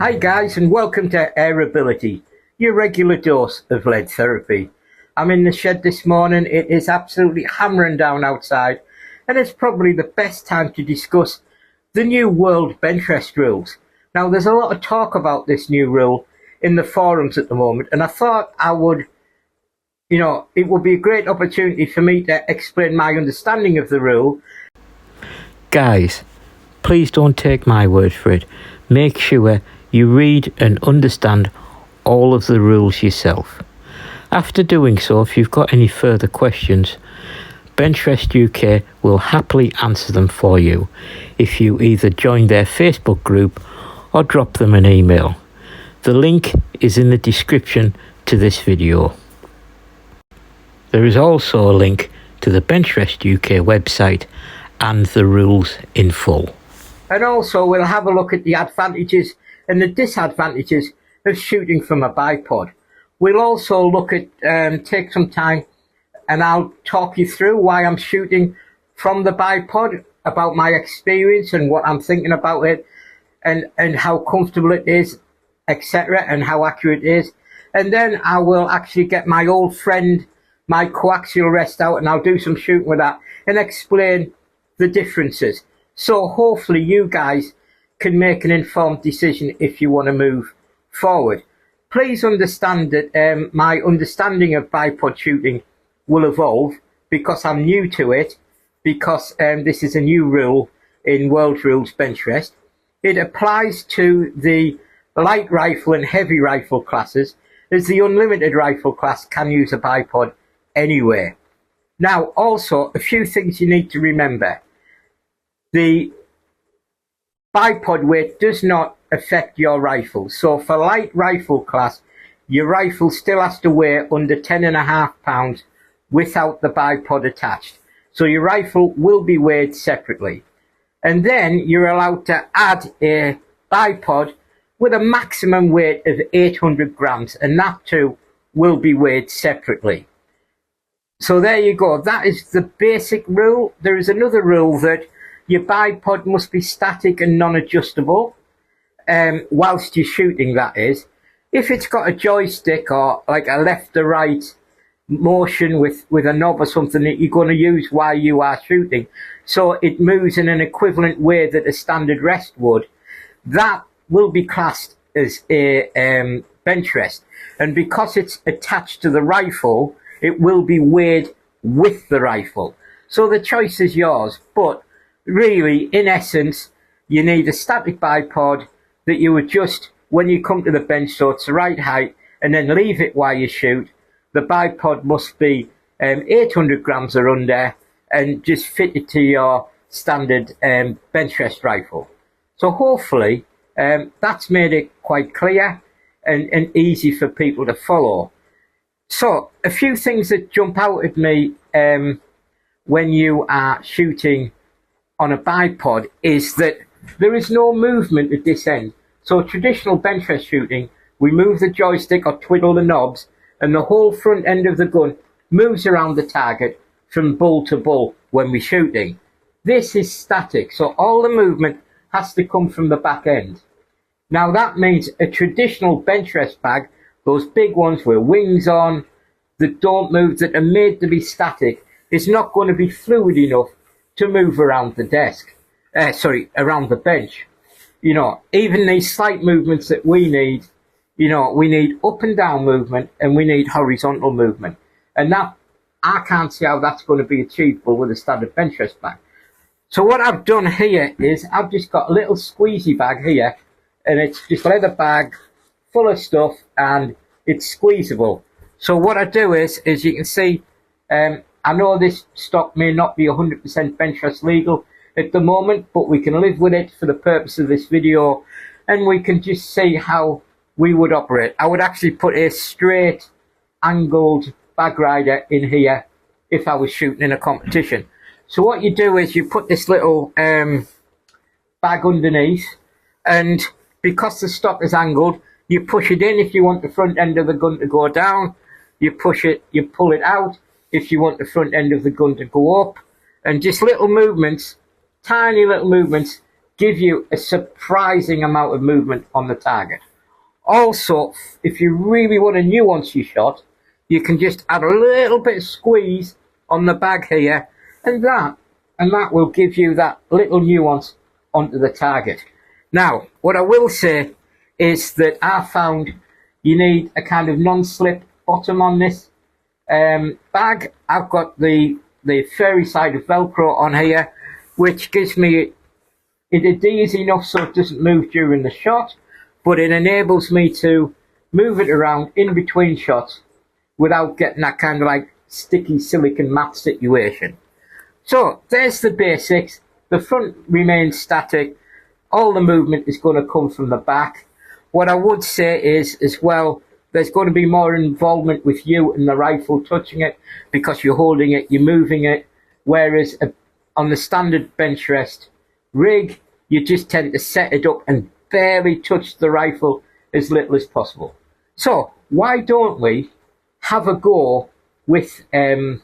Hi guys, and welcome to Airability, your regular dose of lead therapy. I'm in the shed this morning. It is absolutely hammering down outside, and it's probably the best time to discuss the new world Benchrest rules. Now, there's a lot of talk about this new rule in the forums at the moment, and I thought I would, it would be a great opportunity for me to explain my understanding of the rule. Guys, please don't take my word for it. Make sure you read and understand all of the rules yourself. After doing so, if you've got any further questions, Benchrest UK will happily answer them for you if you either join their Facebook group or drop them an email. The link is in the description to this video. There is also a link to the Benchrest UK website and the rules in full. And also we'll have a look at the advantages and the disadvantages of shooting from a bipod. We'll also look at, take some time, and I'll talk you through why I'm shooting from the bipod, about my experience and what I'm thinking about it, and how comfortable it is, etc., and how accurate it is. And then I will actually get my old friend, my Coaxial rest out, and I'll do some shooting with that and explain the differences. So hopefully you guys can make an informed decision if you want to move forward. Please understand that my understanding of bipod shooting will evolve because I'm new to it, because this is a new rule in World Rules Benchrest. It applies to the light rifle and heavy rifle classes, as the unlimited rifle class can use a bipod anyway. Now, also, a few things you need to remember. The bipod weight does not affect your rifle. So for light rifle class, your rifle still has to weigh under 10.5 pounds without the bipod attached. So your rifle will be weighed separately. And then you're allowed to add a bipod with a maximum weight of 800 grams, and that too will be weighed separately. So there you go. That is the basic rule. There is another rule that your bipod must be static and non-adjustable whilst you're shooting, that is. If it's got a joystick or like a left to right motion with a knob or something that you're going to use while you are shooting, so it moves in an equivalent way that a standard rest would, that will be classed as a Benchrest. And because it's attached to the rifle, it will be weighed with the rifle. So the choice is yours, but really, in essence, you need a static bipod that you adjust when you come to the bench so it's the right height, and then leave it while you shoot. The bipod must be 800 grams or under, and just fit it to your standard Benchrest rifle. So hopefully that's made it quite clear and easy for people to follow. So a few things that jump out at me when you are shooting on a bipod is that there is no movement at this end. So traditional Benchrest shooting, we move the joystick or twiddle the knobs, and the whole front end of the gun moves around the target from bull to bull when we're shooting. This is static, so all the movement has to come from the back end. Now that means a traditional Benchrest bag, those big ones with wings on, that don't move, that are made to be static, is not going to be fluid enough to move around the desk, around the bench. Even these slight movements that we need, we need up and down movement, and we need horizontal movement. And that, I can't see how that's going to be achievable with a standard Benchrest bag. So what I've done here is I've just got a little squeezy bag here, and it's just a leather bag full of stuff, and it's squeezable. So what I do is you can see, I know this stock may not be 100% Benchrest legal at the moment, but we can live with it for the purpose of this video, and we can just see how we would operate. I would actually put a straight angled bag rider in here if I was shooting in a competition. So what you do is you put this little bag underneath, and because the stock is angled, you push it in if you want the front end of the gun to go down, you push it, you pull it out if you want the front end of the gun to go up, and just little movements, tiny little movements, give you a surprising amount of movement on the target. Also, if you really want to nuance your shot, you can just add a little bit of squeeze on the bag here, and that will give you that little nuance onto the target. Now, what I will say is that I found you need a kind of non-slip bottom on this bag. I've got the furry side of Velcro on here, which gives me it adheres enough so it doesn't move during the shot, but it enables me to move it around in between shots without getting that kind of like sticky silicon mat situation. So there's the basics. The front remains static. All the movement is going to come from the back. What I would say is, as well, there's going to be more involvement with you and the rifle touching it, because you're holding it, you're moving it, whereas on the standard Benchrest rig, you just tend to set it up and barely touch the rifle as little as possible. So why don't we have a go with the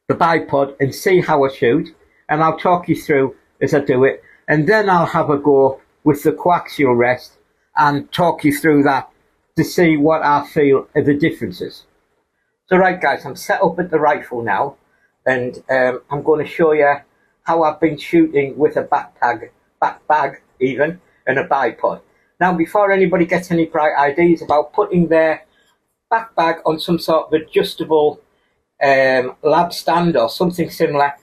bipod and see how I shoot, and I'll talk you through as I do it, and then I'll have a go with the coaxial rest and talk you through that to see what I feel are the differences. So right guys, I'm set up at the rifle now, and I'm going to show you how I've been shooting with a back bag even, and a bipod. Now, before anybody gets any bright ideas about putting their back bag on some sort of adjustable lab stand or something similar,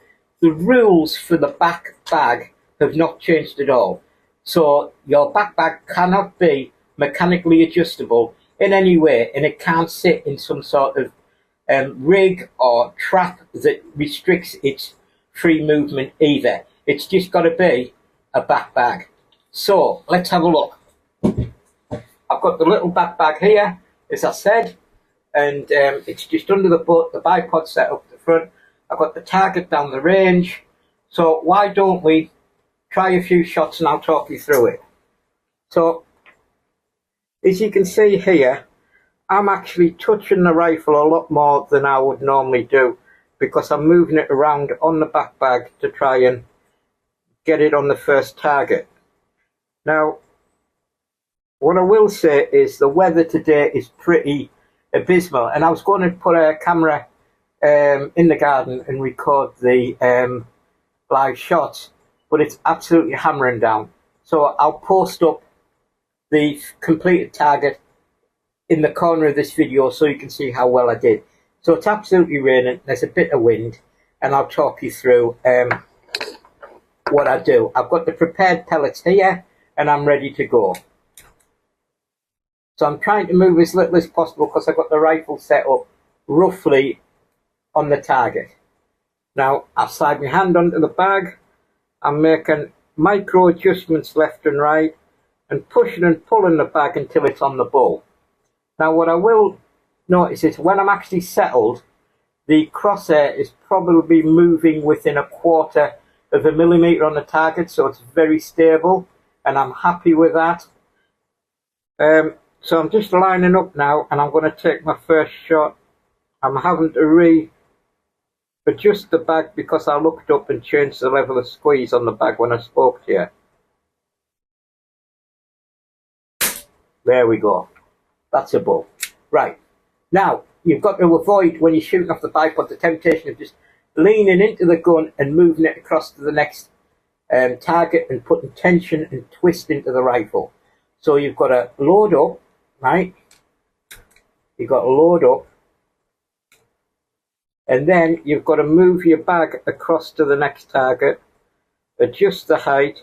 the rules for the back bag have not changed at all. So your back bag cannot be mechanically adjustable in any way, and it can't sit in some sort of rig or trap that restricts its free movement either. It's just got to be a back bag. So let's have a look. I've got the little back bag here, as I said, and it's just under the butt, the bipod set up at the front. I've got the target down the range. So why don't we try a few shots and I'll talk you through it. So as you can see here, I'm actually touching the rifle a lot more than I would normally do, because I'm moving it around on the back bag to try and get it on the first target. Now, what I will say is the weather today is pretty abysmal, and I was going to put a camera in the garden and record the live shots, but it's absolutely hammering down. So I'll post up the completed target in the corner of this video so you can see how well I did. So it's absolutely raining, there's a bit of wind, and I'll talk you through what I do. I've got the prepared pellets here and I'm ready to go. So I'm trying to move as little as possible because I've got the rifle set up roughly on the target. Now I'll slide my hand onto the bag. I'm making micro adjustments left and right and pushing and pulling the bag until it's on the bull. Now what I will notice is when I'm actually settled, the crosshair is probably moving within 1/4 of a millimetre on the target, so it's very stable and I'm happy with that. So I'm just lining up now and I'm going to take my first shot. I'm having to adjust the bag because I looked up and changed the level of squeeze on the bag when I spoke to you. There we go. That's a bull. Right. Now, you've got to avoid, when you're shooting off the bipod, the temptation of just leaning into the gun and moving it across to the next target and putting tension and twist into the rifle. So you've got to load up, right? You've got to load up. And then you've got to move your bag across to the next target, adjust the height,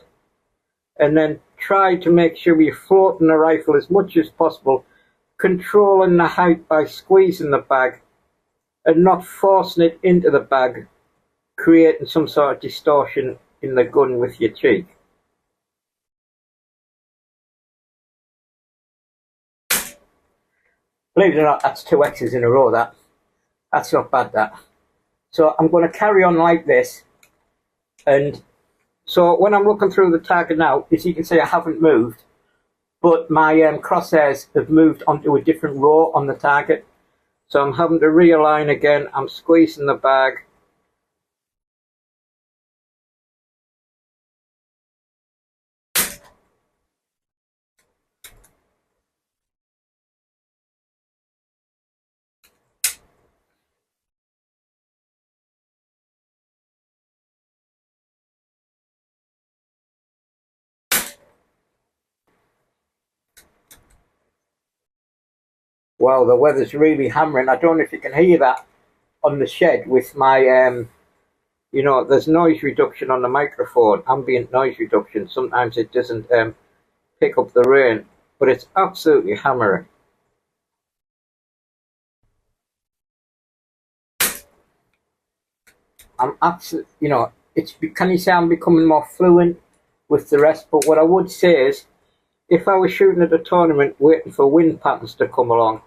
and then try to make sure you're floating the rifle as much as possible, controlling the height by squeezing the bag and not forcing it into the bag, creating some sort of distortion in the gun with your cheek. Believe it or not, that's 2 X's in a row, that's not bad, that. So I'm going to carry on like this, and so when I'm looking through the target now, as you can see, I haven't moved, but my crosshairs have moved onto a different row on the target. So I'm having to realign again. I'm squeezing the bag. Well, the weather's really hammering. I don't know if you can hear that on the shed with my, you know, there's noise reduction on the microphone, ambient noise reduction. Sometimes it doesn't pick up the rain, but it's absolutely hammering. I'm absolutely, you know, can you say I'm becoming more fluent with the rest? But what I would say is, if I was shooting at a tournament waiting for wind patterns to come along,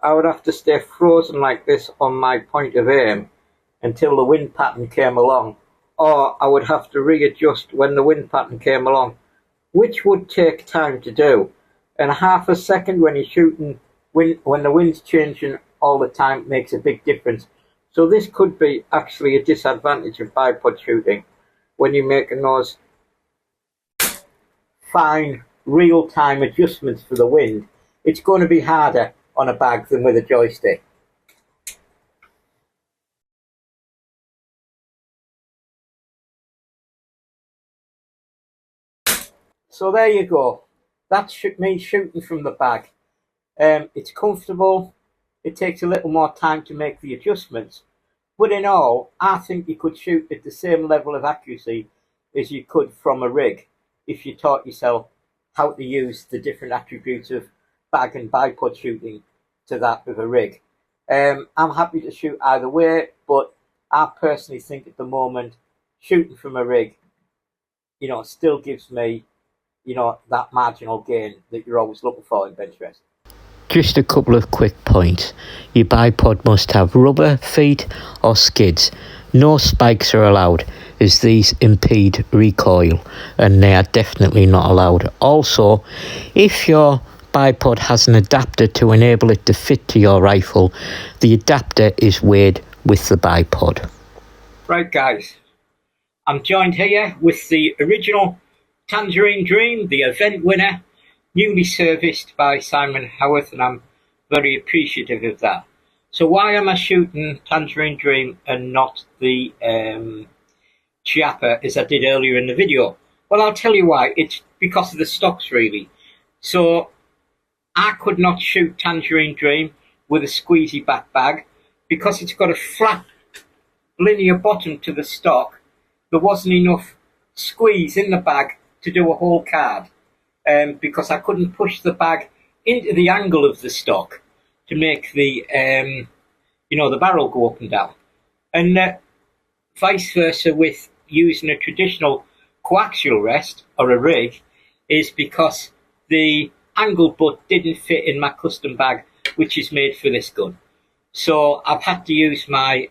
I would have to stay frozen like this on my point of aim until the wind pattern came along, or I would have to readjust when the wind pattern came along, which would take time to do. And half a second when you're shooting, when the wind's changing all the time, makes a big difference. So this could be actually a disadvantage of bipod shooting when you're making those fine real-time adjustments for the wind. It's going to be harder on a bag than with a joystick. So there you go. That's me shooting from the bag. It's comfortable. It takes a little more time to make the adjustments. But in all, I think you could shoot at the same level of accuracy as you could from a rig if you taught yourself how to use the different attributes of bag and bipod shooting to that of a rig. I'm happy to shoot either way, but I personally think at the moment shooting from a rig, you know, still gives me, you know, that marginal gain that you're always looking for in Benchrest. Just a couple of quick points. Your bipod must have rubber feet or skids. No spikes are allowed, as these impede recoil, and they are definitely not allowed. Also, if your bipod has an adapter to enable it to fit to your rifle, the adapter is weighed with the bipod. Right guys, I'm joined here with the original Tangerine Dream, the event winner, newly serviced by Simon Howarth, and I'm very appreciative of that. So why am I shooting Tangerine Dream and not the Chiappa as I did earlier in the video? Well, I'll tell you why. It's because of the stocks, really. So I could not shoot Tangerine Dream with a squeezy back bag because it's got a flat linear bottom to the stock. There wasn't enough squeeze in the bag to do a whole card, because I couldn't push the bag into the angle of the stock to make the you know, the barrel go up and down. And vice versa with using a traditional coaxial rest or a rig, is because the angle butt didn't fit in my custom bag, which is made for this gun. So I've had to use my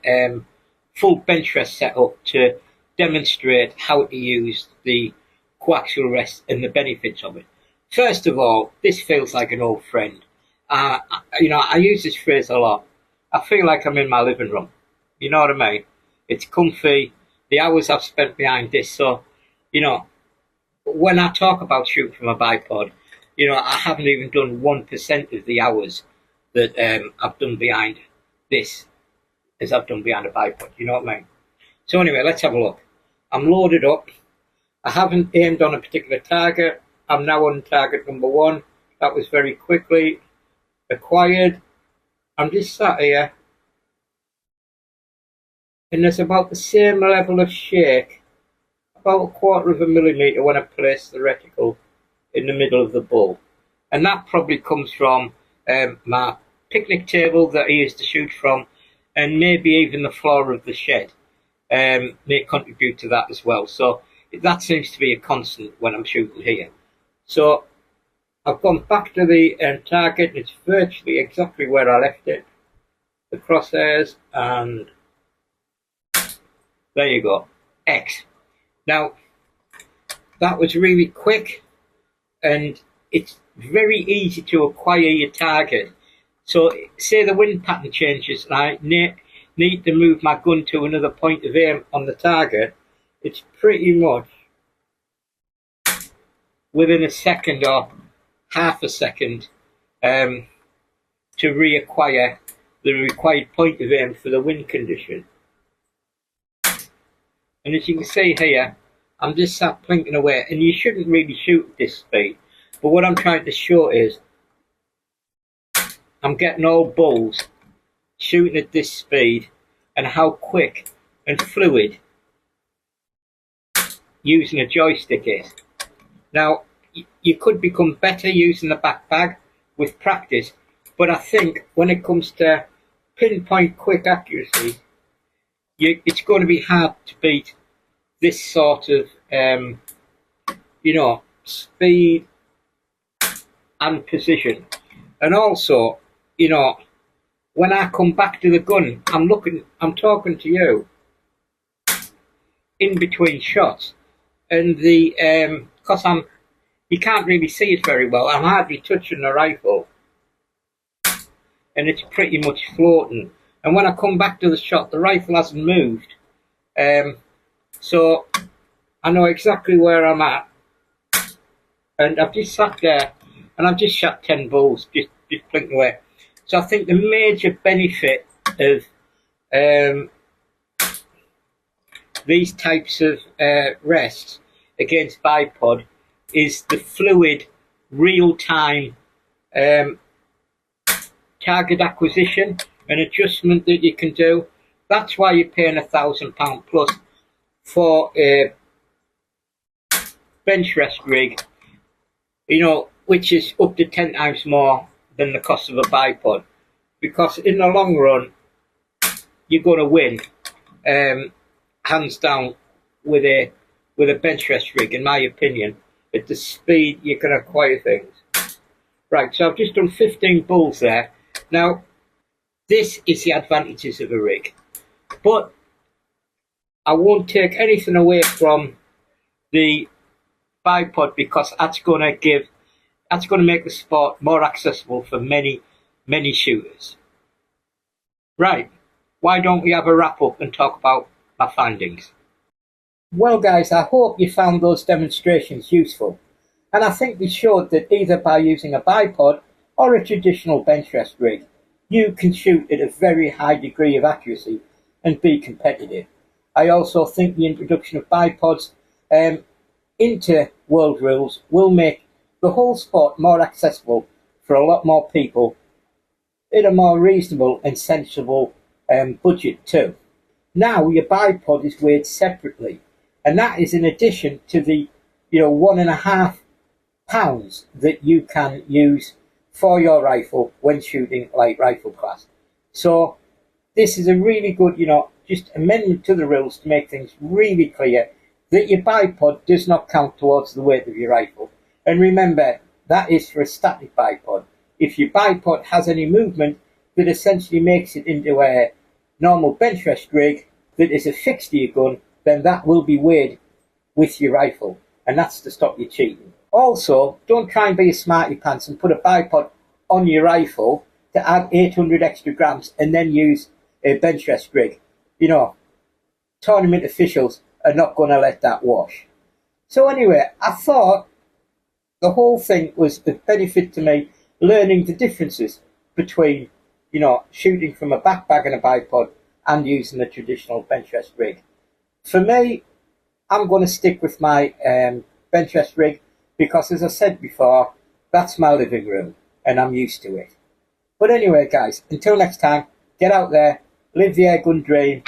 full Benchrest setup to demonstrate how to use the coaxial rest and the benefits of it. First of all, this feels like an old friend. You know, I use this phrase a lot. I feel like I'm in my living room. You know what I mean? It's comfy. The hours I've spent behind this. So, you know, when I talk about shooting from a bipod, you know, I haven't even done 1% of the hours that I've done behind this as I've done behind a bipod. You know what I mean? So anyway, let's have a look. I'm loaded up. I haven't aimed on a particular target. I'm now on target number 1. That was very quickly acquired. I'm just sat here, and there's about the same level of shake, about 1/4 of a millimetre when I place the reticle in the middle of the bull. And that probably comes from my picnic table that I used to shoot from, and maybe even the floor of the shed may contribute to that as well. So that seems to be a constant when I'm shooting here. So I've gone back to the target. It's virtually exactly where I left it, the crosshairs, and there you go, X. Now, that was really quick, and it's very easy to acquire your target. So say the wind pattern changes and I need to move my gun to another point of aim on the target, it's pretty much within a second or half a second to reacquire the required point of aim for the wind condition. And as you can see here, I'm just sat plinking away, and you shouldn't really shoot at this speed, but what I'm trying to show is I'm getting all bulls shooting at this speed and how quick and fluid using a joystick is. Now, you could become better using the backpack with practice, but I think when it comes to pinpoint quick accuracy, it's going to be hard to beat this sort of, speed and precision. And also, when I come back to the gun, I'm talking to you in between shots, and because you can't really see it very well. I'm hardly touching the rifle, and it's pretty much floating. And when I come back to the shot, the rifle hasn't moved, so I know exactly where I'm at. And I've just sat there, and I've just shot 10 bulls, just blinking away. So I think the major benefit of these types of rests against bipod is the fluid, real-time target acquisition and adjustment that you can do. That's why you're paying £1,000 plus for a Benchrest rig, which is up to 10 times more than the cost of a bipod. Because in the long run, you're going to win, hands down, with a Benchrest rig, in my opinion, at the speed you can acquire things. Right, so I've just done 15 bulls there. Now, this is the advantages of a rig, but I won't take anything away from the bipod, because that's going to make the sport more accessible for many shooters. Right, why don't we have a wrap up and talk about my findings? Well guys, I hope you found those demonstrations useful, and I think they showed that either by using a bipod or a traditional Benchrest rig, you can shoot at a very high degree of accuracy and be competitive. I also think the introduction of bipods into world rules will make the whole sport more accessible for a lot more people at a more reasonable and sensible budget too. Now your bipod is weighed separately, and that is in addition to the 1.5 pounds that you can use for your rifle when shooting light rifle class. So this is a really good, just amendment to the rules to make things really clear that your bipod does not count towards the weight of your rifle. And remember, that is for a static bipod. If your bipod has any movement that essentially makes it into a normal Benchrest rig that is affixed to your gun, then that will be weighed with your rifle, and that's to stop you cheating. Also, don't try and be a smarty pants and put a bipod on your rifle to add 800 extra grams and then use a Benchrest rig. Tournament officials are not going to let that wash. So anyway, I thought the whole thing was a benefit to me, learning the differences between, shooting from a backpack and a bipod and using the traditional Benchrest rig. For me, I'm going to stick with my Benchrest rig because, as I said before, that's my living room and I'm used to it. But anyway, guys, until next time, get out there, live the airgun dream,